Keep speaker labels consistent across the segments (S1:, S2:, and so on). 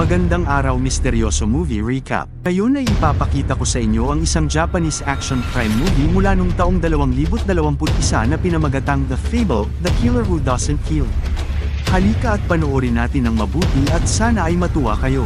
S1: Magandang araw, Misteryoso Movie Recap. Ngayon ay ipapakita ko sa inyo ang isang Japanese action crime movie mula nung taong 2021 na pinamagatang The Fable, The Killer Who Doesn't Kill. Halika at panoorin natin ng mabuti at sana ay matuwa kayo.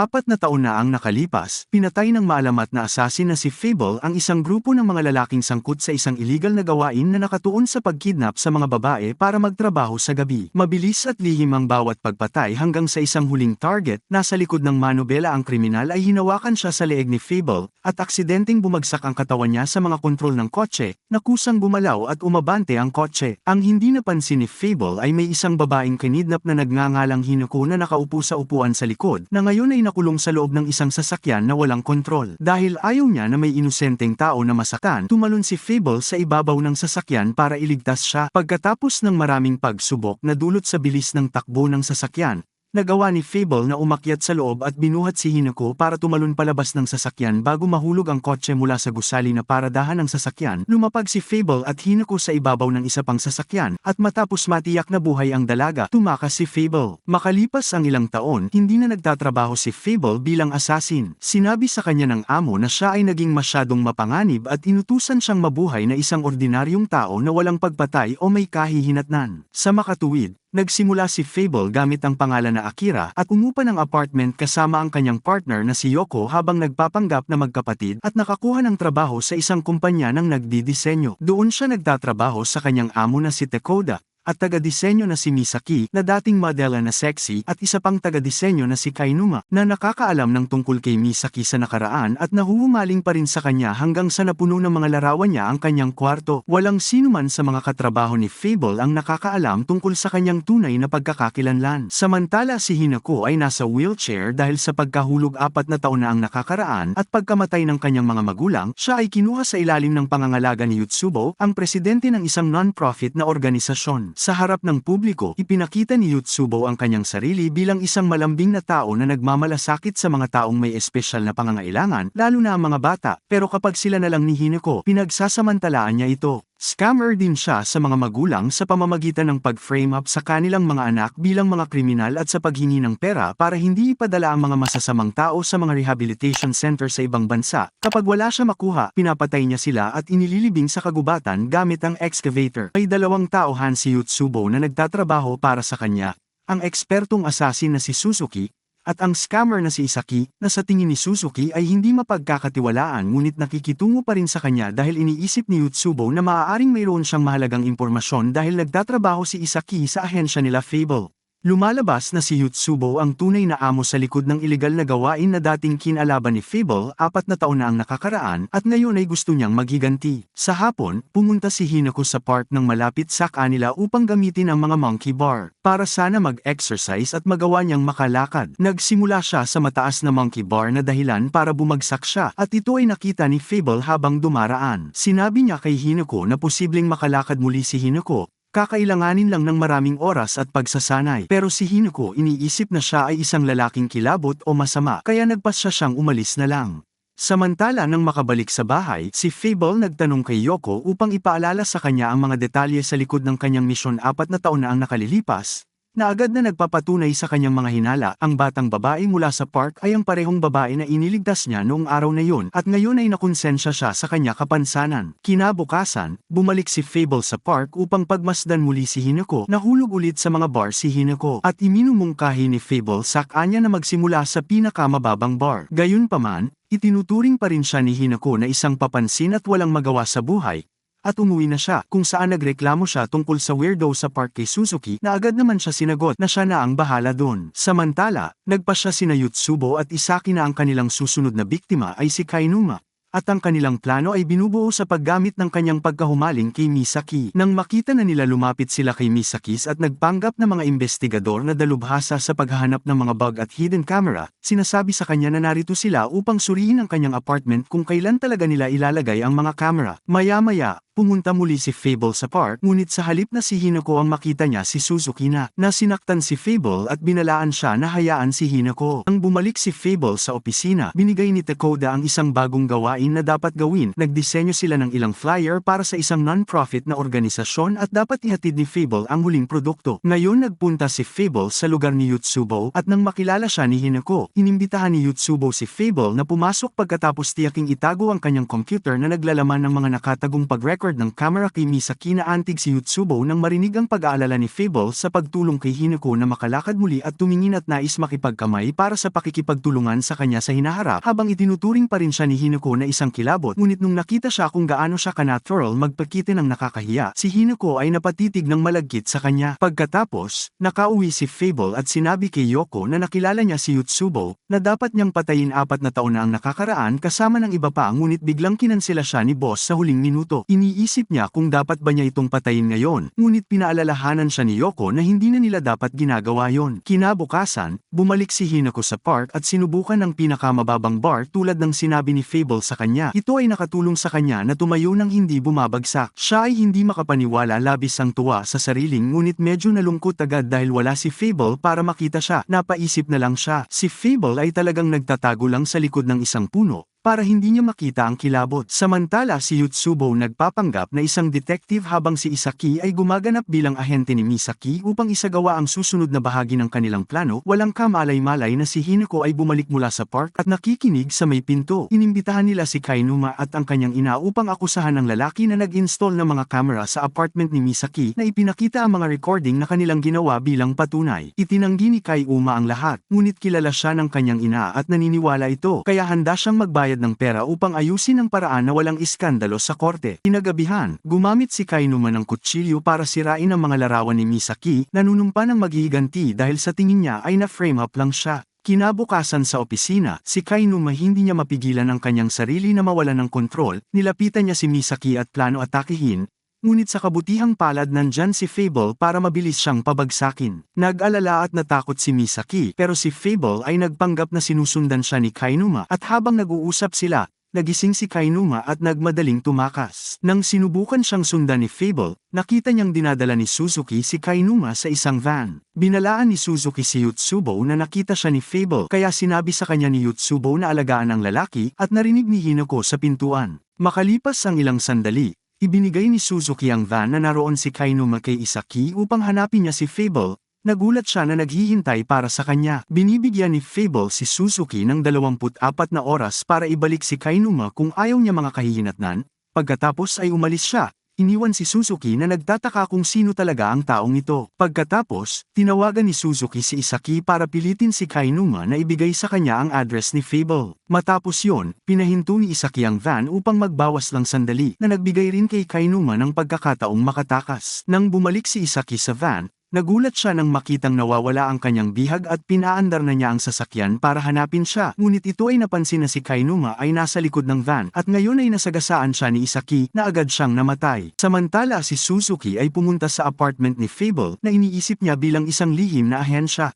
S1: 4 na taon na ang nakalipas, pinatay ng maalamat na asasin na si Fable ang isang grupo ng mga lalaking sangkot sa isang illegal na gawain na nakatuon sa pagkidnap sa mga babae para magtrabaho sa gabi. Mabilis at lihim ang bawat pagpatay hanggang sa isang huling target, nasa likod ng manobela ang kriminal ay hinawakan siya sa leeg ni Fable, at aksidenteng bumagsak ang katawan niya sa mga kontrol ng kotse, na kusang gumalaw at umabante ang kotse. Ang hindi napansin ni Fable ay may isang babaeng kinidnap na nagngangalang Hinako na nakaupo sa upuan sa likod, na ngayon ay nakulong sa loob ng isang sasakyan na walang kontrol. Dahil ayaw niya na may inosenteng tao na masaktan, tumalon si Fable sa ibabaw ng sasakyan para iligtas siya. Pagkatapos ng maraming pagsubok na dulot sa bilis ng takbo ng sasakyan, nagawa ni Fable na umakyat sa loob at binuhat si Hinako para tumalon palabas ng sasakyan bago mahulog ang kotse mula sa gusali na paradahan ng sasakyan. Lumapag si Fable at Hinako sa ibabaw ng isa pang sasakyan, at matapos matiyak na buhay ang dalaga, tumakas si Fable. Makalipas ang ilang taon, hindi na nagtatrabaho si Fable bilang assassin. Sinabi sa kanya ng amo na siya ay naging masyadong mapanganib at inutusan siyang mabuhay na isang ordinaryong tao na walang pagpatay o may kahihinatnan. Sa makatuwid, nagsimula si Fable gamit ang pangalan na Akira at umupa ng apartment kasama ang kanyang partner na si Yoko habang nagpapanggap na magkapatid at nakakuha ng trabaho sa isang kumpanya ng nagdidisenyo. Doon siya nagtatrabaho sa kanyang amo na si Tekoda, at taga-disenyo na si Misaki na dating modela na sexy, at isa pang taga-disenyo na si Kainuma na nakakaalam ng tungkol kay Misaki sa nakaraan at nahuhumaling pa rin sa kanya hanggang sa napuno ng mga larawan niya ang kanyang kwarto. Walang sinuman sa mga katrabaho ni Fable ang nakakaalam tungkol sa kanyang tunay na pagkakakilanlan. Samantala si Hinako ay nasa wheelchair dahil sa pagkahulog 4 na taon na ang nakakaraan, at pagkamatay ng kanyang mga magulang, siya ay kinuha sa ilalim ng pangangalaga ni Yutsubo, ang presidente ng isang non-profit na organisasyon. Sa harap ng publiko, ipinakita ni Yutsubo ang kanyang sarili bilang isang malambing na tao na nagmamalasakit sa mga taong may espesyal na pangangailangan, lalo na ang mga bata, pero kapag sila na lang ni Hinako, pinagsasamantalaan niya ito. Scammer din siya sa mga magulang sa pamamagitan ng pag-frame up sa kanilang mga anak bilang mga kriminal at sa paghingi ng pera para hindi ipadala ang mga masasamang tao sa mga rehabilitation center sa ibang bansa. Kapag wala siya makuha, pinapatay niya sila at inililibing sa kagubatan gamit ang excavator. May 2 tauhan si Yutsubo na nagtatrabaho para sa kanya, ang ekspertong assassin na si Suzuki, at ang scammer na si Isaki, na sa tingin ni Suzuki ay hindi mapagkakatiwalaan ngunit nakikitungo pa rin sa kanya dahil iniisip ni Yutsubo na maaaring mayroon siyang mahalagang impormasyon dahil nagtatrabaho si Isaki sa ahensya nila Fable. Lumalabas na si Yutsubo ang tunay na amo sa likod ng ilegal na gawain na dating kinalaban ni Fable. 4 na taon na ang nakakaraan at ngayon ay gusto niyang maghiganti. Sa hapon, pumunta si Hinako sa park ng malapit sa kanila upang gamitin ang mga monkey bar para sana mag-exercise at magawa niyang makalakad. Nagsimula siya sa mataas na monkey bar na dahilan para bumagsak siya, at ito ay nakita ni Fable habang dumaraan. Sinabi niya kay Hinako na posibleng makalakad muli si Hinako. Kakailanganin lang ng maraming oras at pagsasanay. Pero si Hinako iniisip na siya ay isang lalaking kilabot o masama, kaya nagpasya siyang umalis na lang. Samantala nang makabalik sa bahay, si Fable nagtanong kay Yoko upang ipaalala sa kanya ang mga detalye sa likod ng kanyang misyon. 4 na taon na ang nakalilipas, na agad na nagpapatunay sa kanyang mga hinala. Ang batang babae mula sa park ay ang parehong babae na iniligtas niya noong araw na yun, at ngayon ay nakonsensya siya sa kanya kapansanan. Kinabukasan, bumalik si Fable sa park upang pagmasdan muli si Hinako. Nahulog ulit sa mga bar si Hinako, at iminumungkahi ni Fable sa kanya na magsimula sa pinakamababang bar. Gayunpaman, itinuturing pa rin siya ni Hinako na isang papansin at walang magawa sa buhay, at umuwi na siya, kung saan nagreklamo siya tungkol sa weirdo sa park kay Suzuki, na agad naman siya sinagot na siya na ang bahala doon. Samantala, nagpasya sina Yutsubo at Isaki na ang kanilang susunod na biktima ay si Kainuma, at ang kanilang plano ay binubuo sa paggamit ng kanyang pagkahumaling kay Misaki. Nang makita na nila, lumapit sila kay Misaki at nagpanggap na mga investigador na dalubhasa sa paghahanap ng mga bug at hidden camera. Sinasabi sa kanya na narito sila upang suriin ang kanyang apartment kung kailan talaga nila ilalagay ang mga camera. Maya-maya, Pumunta muli si Fable sa park, ngunit sa halip na si Hinako ang makita niya si Suzuki na sinaktan si Fable at binalaan siya na hayaan si Hinako. Ang bumalik si Fable sa opisina, binigay ni Takoda ang isang bagong gawain na dapat gawin. Nagdisenyo sila ng ilang flyer para sa isang non-profit na organisasyon at dapat ihatid ni Fable ang huling produkto. Ngayon nagpunta si Fable sa lugar ni Yotsubo at nang makilala siya ni Hinako, inimbitahan ni Yotsubo si Fable na pumasok pagkatapos tiyaking itago ang kanyang computer na naglalaman ng mga nakatagong pag-record ng camera kay Misaki na antig si Yotsubo nang marinig ang pag-aalala ni Fable sa pagtulong kay Hinako na makalakad muli at tumingin at nais makipagkamay para sa pakikipagtulungan sa kanya sa hinaharap habang itinuturing pa rin siya ni Hinako na isang kilabot. Ngunit nung nakita siya kung gaano siya ka-natural magpakita ng nakakahiya, si Hinako ay napatitig ng malagkit sa kanya. Pagkatapos, nakauwi si Fable at sinabi kay Yoko na nakilala niya si Yotsubo na dapat niyang patayin 4 na taon na ang nakakaraan kasama ng iba pa, ngunit biglang kinansela siya ni boss sa huling minuto. Iniisip niya kung dapat ba niya itong patayin ngayon, ngunit pinaalalahanan siya ni Yoko na hindi na nila dapat ginagawa yon. Kinabukasan, bumalik si Hinako sa park at sinubukan ang pinakamababang bar tulad ng sinabi ni Fable sa kanya. Ito ay nakatulong sa kanya na tumayo nang hindi bumabagsak. Siya ay hindi makapaniwala, labis ang tuwa sa sariling, ngunit medyo nalungkot agad dahil wala si Fable para makita siya. Napaisip na lang siya, si Fable ay talagang nagtatago lang sa likod ng isang puno para hindi niya makita ang kilabot. Samantala si Yotsubo nagpapanggap na isang detective habang si Isaki ay gumaganap bilang ahente ni Misaki upang isagawa ang susunod na bahagi ng kanilang plano. Walang kamalay-malay na si Hinako ay bumalik mula sa park at nakikinig sa may pinto. Inimbitahan nila si Kainuma at ang kanyang ina upang akusahan ng lalaki na nag-install ng mga kamera sa apartment ni Misaki na ipinakita ang mga recording na kanilang ginawa bilang patunay. Itinanggi ni Kainuma ang lahat, ngunit kilala siya ng kanyang ina at naniniwala ito, kaya handa siyang magbayad ng pera upang ayusin ang paraan na walang iskandalo sa korte. Kinagabihan, gumamit si Kainuma ng kutsilyo para sirain ang mga larawan ni Misaki, nanunumpa ng maghihiganti dahil sa tingin niya ay na-frame up lang siya. Kinabukasan sa opisina, si Kainuma hindi niya mapigilan ang kanyang sarili na mawalan ng kontrol. Nilapitan niya si Misaki at plano atakihin, ngunit sa kabutihang palad nandyan si Fable para mabilis siyang pabagsakin. Nag-alala at natakot si Misaki, pero si Fable ay nagpanggap na sinusundan siya ni Kainuma at habang nag-uusap sila, nagising si Kainuma at nagmadaling tumakas. Nang sinubukan siyang sundan ni Fable, nakita niyang dinadala ni Suzuki si Kainuma sa isang van. Binalaan ni Suzuki si Yotsubo na nakita siya ni Fable, kaya sinabi sa kanya ni Yotsubo na alagaan ang lalaki at narinig ni Hinako sa pintuan. Makalipas ang ilang sandali, ibinigay ni Suzuki ang van na naroon si Kainuma kay Isaki upang hanapin niya si Fable. Nagulat siya na naghihintay para sa kanya. Binibigyan ni Fable si Suzuki ng 24 na oras para ibalik si Kainuma kung ayaw niya mga kahihinatnan. Pagkatapos ay umalis siya. Iniwan si Suzuki na nagtataka kung sino talaga ang taong ito. Pagkatapos, tinawagan ni Suzuki si Isaki para pilitin si Kainuma na ibigay sa kanya ang address ni Fable. Matapos yon, pinahinto ni Isaki ang van upang magbawas lang sandali na nagbigay rin kay Kainuma ng pagkakataong makatakas. Nang bumalik si Isaki sa van, nagulat siya nang makitang nawawala ang kanyang bihag at pinaandar na niya ang sasakyan para hanapin siya. Ngunit ito ay napansin na si Kainuma ay nasa likod ng van at ngayon ay nasagasaan siya ni Isaki na agad siyang namatay. Samantala si Suzuki ay pumunta sa apartment ni Fable na iniisip niya bilang isang lihim na ahensya.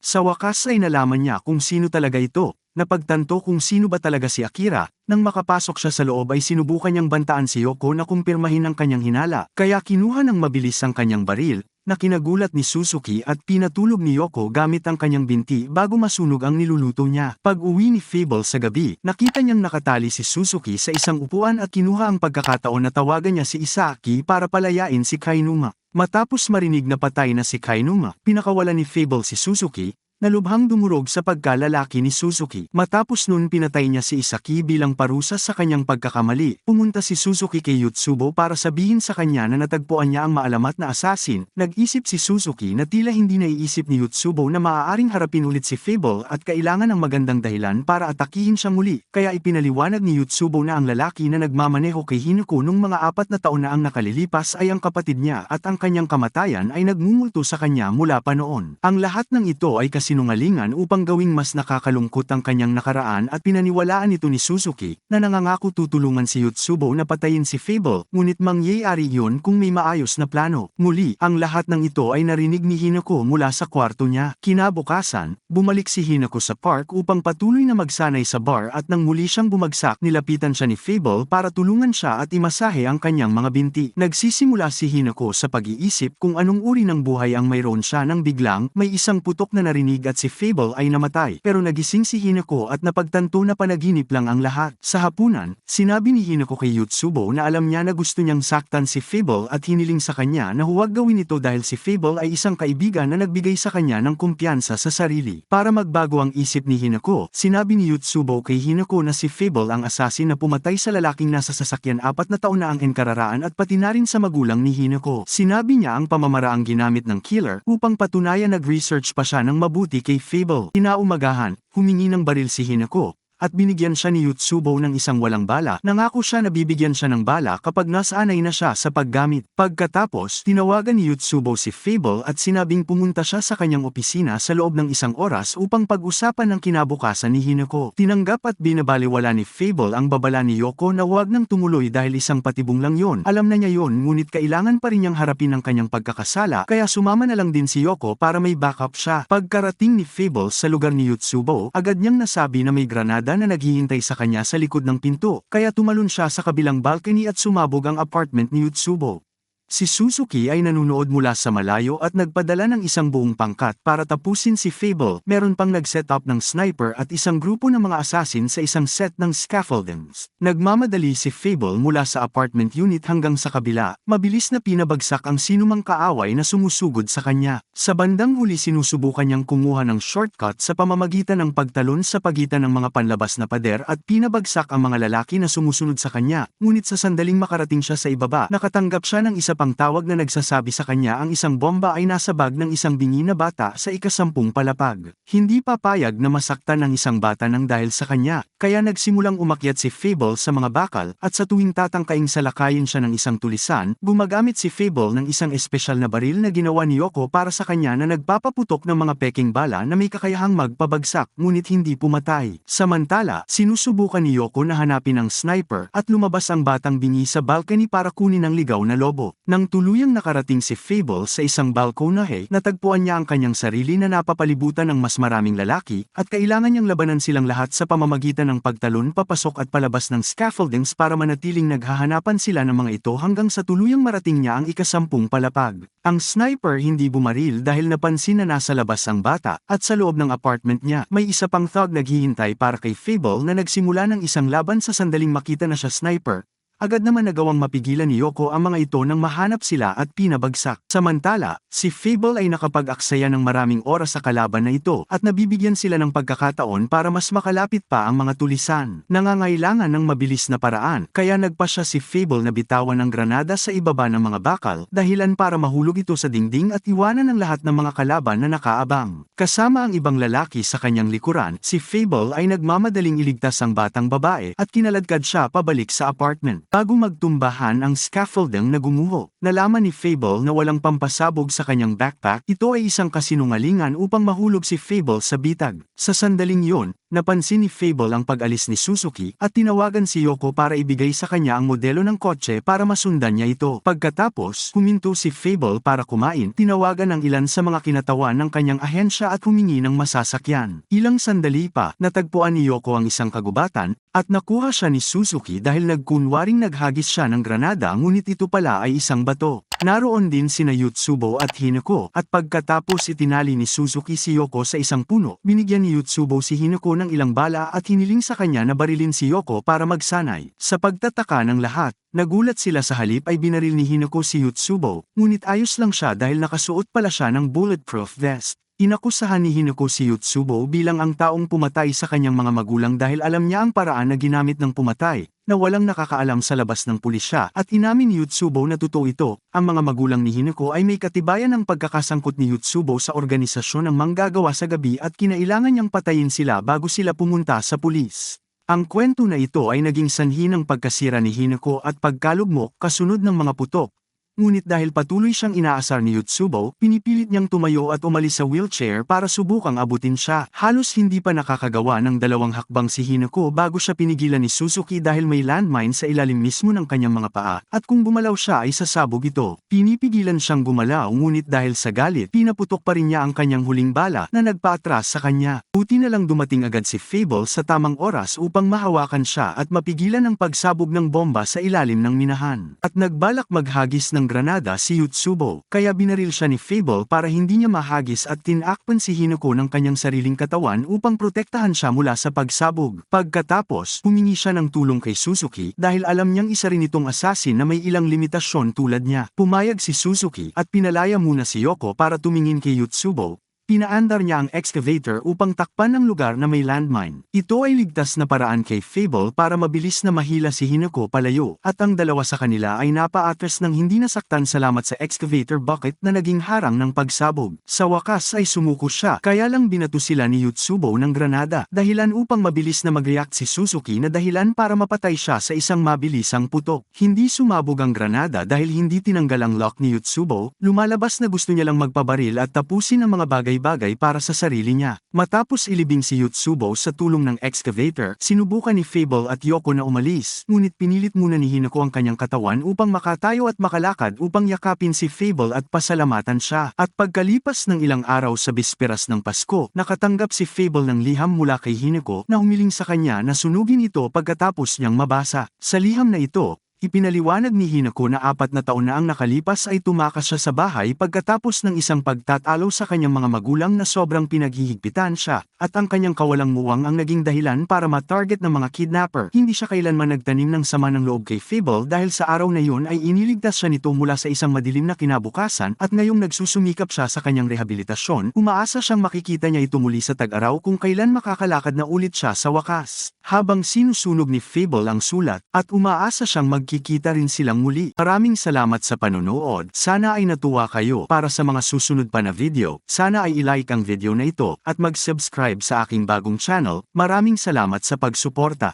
S1: Sa wakas ay nalaman niya kung sino talaga ito. Napagtanto kung sino ba talaga si Akira. Nang makapasok siya sa loob ay sinubukan niyang bantaan si Yoko na kumpirmahin ang kanyang hinala. Kaya kinuha ng mabilis ang kanyang baril, na kinagulat ni Suzuki at pinatulog ni Yoko gamit ang kanyang binti bago masunog ang niluluto niya. Pag-uwi ni Fable sa gabi, nakita niyang nakatali si Suzuki sa isang upuan at kinuha ang pagkakataon na tawagan niya si Isaki para palayain si Kainuma. Matapos marinig na patay na si Kainuma, pinakawalan ni Fable si Suzuki, na lubhang dumurog sa pagkalalaki ni Suzuki. Matapos nun pinatay niya si Isaki bilang parusa sa kanyang pagkakamali. Pumunta si Suzuki kay Yotsubo para sabihin sa kanya na natagpuan niya ang maalamat na assassin. Nag-isip si Suzuki na tila hindi naiisip ni Yotsubo na maaaring harapin ulit si Fable at kailangan ng magandang dahilan para atakihin siya muli. Kaya ipinaliwanag ni Yotsubo na ang lalaki na nagmamaneho kay Hinako nung mga 4 na taon na ang nakalilipas ay ang kapatid niya at ang kanyang kamatayan ay nagmumulto sa kanya mula pa noon. Ang lahat ng ito ay kasi kasinungalingan upang gawing mas nakakalungkot ang kanyang nakaraan at pinaniwalaan ito ni Suzuki, na nangangako tutulungan si Yotsubo na patayin si Fable, ngunit mangyayari yun kung may maayos na plano. Muli, ang lahat ng ito ay narinig ni Hinako mula sa kwarto niya. Kinabukasan, bumalik si Hinako sa park upang patuloy na magsanay sa bar at nang muli siyang bumagsak, nilapitan siya ni Fable para tulungan siya at imasahe ang kanyang mga binti. Nagsisimula si Hinako sa pag-iisip kung anong uri ng buhay ang mayroon siya nang biglang may isang putok na narinig at si Fable ay namatay. Pero nagising si Hinako at napagtanto na panaginip lang ang lahat. Sa hapunan, sinabi ni Hinako kay Yotsubo na alam niya na gusto niyang saktan si Fable at hiniling sa kanya na huwag gawin ito dahil si Fable ay isang kaibigan na nagbigay sa kanya ng kumpiyansa sa sarili. Para magbago ang isip ni Hinako, sinabi ni Yotsubo kay Hinako na si Fable ang assassin na pumatay sa lalaking nasa sasakyan 4 na taon na ang enkararaan at pati na rin sa magulang ni Hinako. Sinabi niya ang pamamaraang ginamit ng killer upang patunayan nag-research pa siya ng mabuti kay Fable. Kinaumagahan, humingi ng baril si Hinako, at binigyan siya ni Yotsubo ng isang walang bala. Nangako siya na bibigyan siya ng bala kapag nasanay na siya sa paggamit. Pagkatapos, tinawagan ni Yotsubo si Fable at sinabing pumunta siya sa kanyang opisina sa loob ng 1 oras upang pag-usapan ng kinabukasan ni Hinako. Tinanggap at binabaliwala ni Fable ang babala ni Yoko na huwag nang tumuloy dahil isang patibong lang yon. Alam na niya yon, ngunit kailangan pa rin niyang harapin ang kanyang pagkakasala, kaya sumama na lang din si Yoko para may backup siya. Pagkarating ni Fable sa lugar ni Yotsubo, agad niyang nasabi na may granada na naghihintay sa kanya sa likod ng pinto, kaya tumalon siya sa kabilang balcony at sumabog ang apartment ni Yotsubo. Si Suzuki ay nanunood mula sa malayo at nagpadala ng isang buong pangkat para tapusin si Fable. Meron pang nag-set up ng sniper at isang grupo ng mga assassin sa isang set ng scaffoldings. Nagmamadali si Fable mula sa apartment unit hanggang sa kabila. Mabilis na pinabagsak ang sinumang kaaway na sumusugod sa kanya. Sa bandang huli sinusubukan niyang kumuha ng shortcut sa pamamagitan ng pagtalon sa pagitan ng mga panlabas na pader at pinabagsak ang mga lalaki na sumusunod sa kanya. Ngunit sa sandaling makarating siya sa ibaba, nakatanggap siya ng isa pang tawag na nagsasabi sa kanya ang isang bomba ay nasa bag ng isang bingi na bata sa ika-10 palapag. Hindi papayag na masaktan ng isang bata nang dahil sa kanya, kaya nagsimulang umakyat si Fable sa mga bakal at sa tuwing tatangkaing salakayin siya ng isang tulisan, gumagamit si Fable ng isang espesyal na baril na ginawa ni Yoko para sa kanya na nagpapaputok ng mga peking bala na may kakayahang magpabagsak ngunit hindi pumatay. Samantala, sinusubukan ni Yoko na hanapin ang sniper at lumabas ang batang bingi sa balcony para kunin ang ligaw na lobo. Nang tuluyang nakarating si Fable sa isang balkonahe, natagpuan niya ang kanyang sarili na napapalibutan ng mas maraming lalaki, at kailangan niyang labanan silang lahat sa pamamagitan ng pagtalon papasok at palabas ng scaffoldings para manatiling naghahanapan sila ng mga ito hanggang sa tuluyang marating niya ang ika-10 palapag. Ang sniper hindi bumaril dahil napansin na nasa labas ang bata, at sa loob ng apartment niya, may isa pang thug naghihintay para kay Fable na nagsimula ng isang laban sa sandaling makita na siya sniper. Agad naman nagawang mapigilan ni Yoko ang mga ito nang mahanap sila at pinabagsak. Samantala, si Fable ay nakapag-aksaya ng maraming oras sa kalaban na ito at nabibigyan sila ng pagkakataon para mas makalapit pa ang mga tulisan. Nangangailangan ng mabilis na paraan, kaya nagpasya si Fable na bitawan ng granada sa ibaba ng mga bakal, dahilan para mahulog ito sa dingding at iwanan ng lahat ng mga kalaban na nakaabang. Kasama ang ibang lalaki sa kanyang likuran, si Fable ay nagmamadaling iligtas ang batang babae at kinaladkad siya pabalik sa apartment. Bago magtumbahan ang scaffolding na gumuho, nalaman ni Fable na walang pampasabog sa kanyang backpack. Ito ay isang kasinungalingan upang mahulog si Fable sa bitag. Sa sandaling yun, napansin ni Fable ang pag-alis ni Suzuki at tinawagan si Yoko para ibigay sa kanya ang modelo ng kotse para masundan niya ito. Pagkatapos, huminto si Fable para kumain, tinawagan ang ilan sa mga kinatawan ng kanyang ahensya at humingi ng masasakyan. Ilang sandali pa, natagpuan ni Yoko ang isang kagubatan, at nakuha siya ni Suzuki dahil nagkunwaring naghagis siya ng granada ngunit ito pala ay isang bato. Naroon din sina Yotsubo at Hinako, at pagkatapos itinali ni Suzuki si Yoko sa isang puno, binigyan ni Yotsubo si Hinako ng ilang bala at hiniling sa kanya na barilin si Yoko para magsanay. Sa pagtataka ng lahat, nagulat sila sa halip ay binaril ni Hinako si Yotsubo, ngunit ayos lang siya dahil nakasuot pala siya ng bulletproof vest. Inakusahan ni Hinako si Yotsubo bilang ang taong pumatay sa kanyang mga magulang dahil alam niya ang paraan na ginamit ng pumatay, na walang nakakaalam sa labas ng pulisya, at inamin ni Yotsubo na totoo ito. Ang mga magulang ni Hinako ay may katibayan ng pagkakasangkot ni Yotsubo sa organisasyon ng manggagawa sa gabi at kinailangan niyang patayin sila bago sila pumunta sa pulis. Ang kwento na ito ay naging sanhi ng pagkasira ni Hinako at pagkalugmok kasunod ng mga putok Ngunit dahil patuloy siyang inaasar ni Yotsubo, pinipilit niyang tumayo at umalis sa wheelchair para subukang abutin siya. Halos hindi pa nakakagawa ng 2 hakbang si Hinako bago siya pinigilan ni Suzuki dahil may landmine sa ilalim mismo ng kanyang mga paa, at kung gumalaw siya ay sasabog ito. Pinipigilan siyang gumalaw ngunit dahil sa galit, pinaputok pa rin niya ang kanyang huling bala na nagpaatras sa kanya. Buti na lang dumating agad si Fable sa tamang oras upang mahawakan siya at mapigilan ang pagsabog ng bomba sa ilalim ng minahan. At nagbalak maghagis ng granada si Yotsubo, kaya binaril siya ni Fable para hindi niya mahagis at tinakpan si Hinako ng kanyang sariling katawan upang protektahan siya mula sa pagsabog. Pagkatapos, humingi siya ng tulong kay Suzuki dahil alam niyang isa rin itong assassin na may ilang limitasyon tulad niya. Pumayag si Suzuki at pinalaya muna si Yoko para tumingin kay Yotsubo. Pinaandar niya ang excavator upang takpan ang lugar na may landmine. Ito ay ligtas na paraan kay Fable para mabilis na mahila si Hinako palayo, at ang dalawa sa kanila ay napaatres ng hindi nasaktan salamat sa excavator bucket na naging harang ng pagsabog. Sa wakas ay sumuko siya, kaya lang binato sila ni Yotsubo ng granada, dahilan upang mabilis na mag-react si Suzuki na dahilan para mapatay siya sa isang mabilisang putok. Hindi sumabog ang granada dahil hindi tinanggal ang lock ni Yotsubo, lumalabas na gusto niya lang magpabaril at tapusin ang mga bagay para sa sarili niya. Matapos ilibing si Yotsubo sa tulong ng excavator, sinubukan ni Fable at Yoko na umalis, ngunit pinilit muna ni Hinako ang kanyang katawan upang makatayo at makalakad upang yakapin si Fable at pasalamatan siya. At pagkalipas ng ilang araw sa bisperas ng Pasko, nakatanggap si Fable ng liham mula kay Hinako na humiling sa kanya na sunugin ito pagkatapos niyang mabasa. Sa liham na ito, ipinaliwanag ni Hinako na 4 na taon na ang nakalipas ay tumakas siya sa bahay pagkatapos ng isang pagtatalo sa kanyang mga magulang na sobrang pinaghihigpitan siya, at ang kanyang kawalang muwang ang naging dahilan para ma-target ng mga kidnapper. Hindi siya kailanman nagtanim ng sama ng loob kay Fable dahil sa araw na yun ay iniligtas siya nito mula sa isang madilim na kinabukasan, at ngayong nagsusumikap siya sa kanyang rehabilitasyon, umaasa siyang makikita niya ito muli sa tag-araw kung kailan makakalakad na ulit siya sa wakas. Habang sinusunog ni Fable ang sulat, at umaasa siyang magkikita rin silang muli. Maraming salamat sa panonood. Sana ay natuwa kayo. Para sa mga susunod pa na video, sana ay i-like ang video na ito at mag-subscribe sa aking bagong channel. Maraming salamat sa pagsuporta.